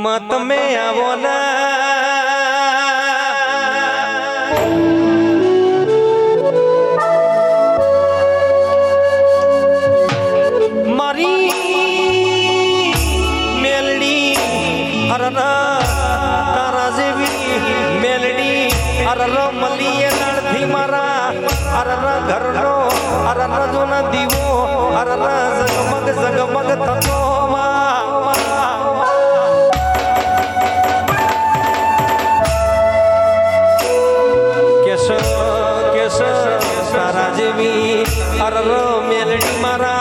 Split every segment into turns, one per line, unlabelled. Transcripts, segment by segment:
मत में आवो ना मारी मेलडी अरना तारा जेवी मेलडी अरना मलिये लड़थी मारा अरना घरनो अरना जो ना दीवो अरना जगमग जगमग थतो मा तारा जेवी अरर मेलडी मारा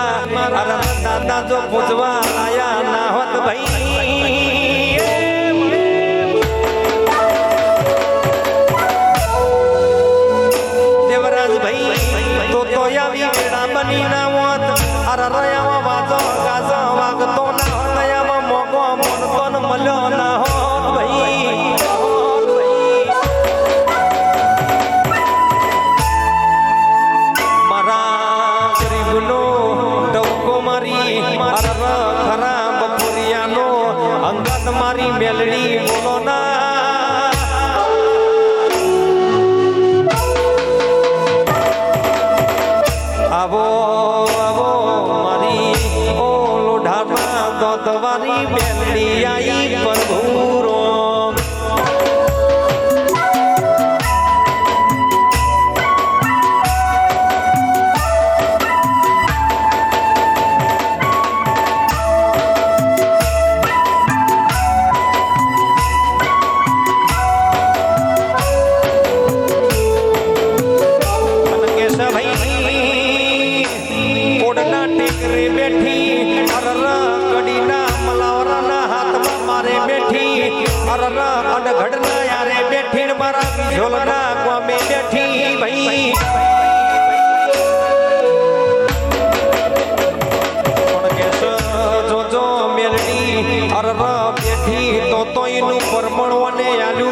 अरर दादा जो पूजवा आया ना होत भाई देवराज भाई तो यावी बेड़ा बनी ना होत अरर यावा वाजो गाजो वागतो ना होत यावा मोगो मोनतो न मलो ना होत भाई अंगत मारी मेलडी बोलो ना आवो आवो मारी ओ लोढ़ाना दोदवारी मेलडी आई प्रभुरो घड़ना यारे बैठी मारा झोलना को में बैठी भाई जो जो मेलडी अरर बैठी तो इनु परमणवने आलू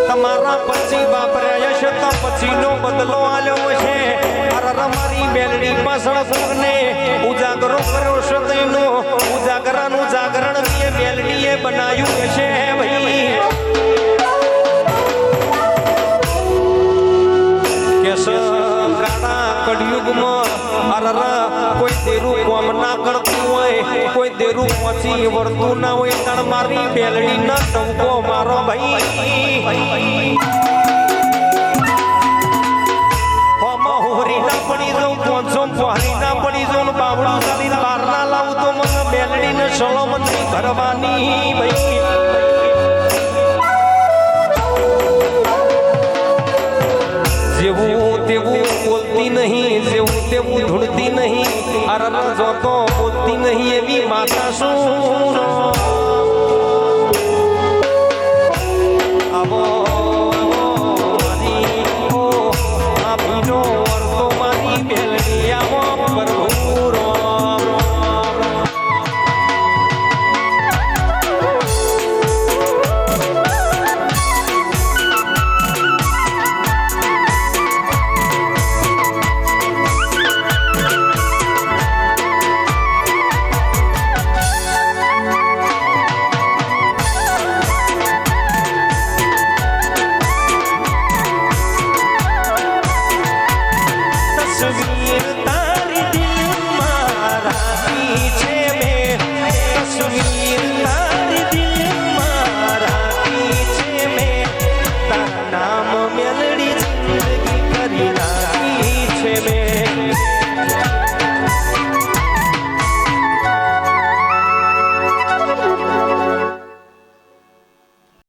તમારા પછી વાપર્યા છે તો પછીનો બદલો આલ્યો છે અરર મારી મેલડી પાછળ ફૂગને ઉજાગરો કર્યો છે તેનો ઉજાગરાનું જાગરણ એ મેલડીએ બનાવ્યું છે ભાઈ કેસ કાળા કળિયુગમાં અરર કોઈ દેરું કોમ ના કરતું હોય કોઈ દેરું પહોંચી વળતું ના હોય તણ મારી મેલડી ના ટંકો મારો ભાઈ હોરી ના પડી જાઉં પોંચો પહાડી ના પડી જાઉં બાવડું ચાલીને બહાર ના લાવું તો મને મેલડી ને સળમની ભરવાની ભાઈ જેવું તેવું બોલતી નહીં જેવું તેવું ધૂળતી નહીં અરર જોતો બોલતી નહીં એવી માતા શું આવો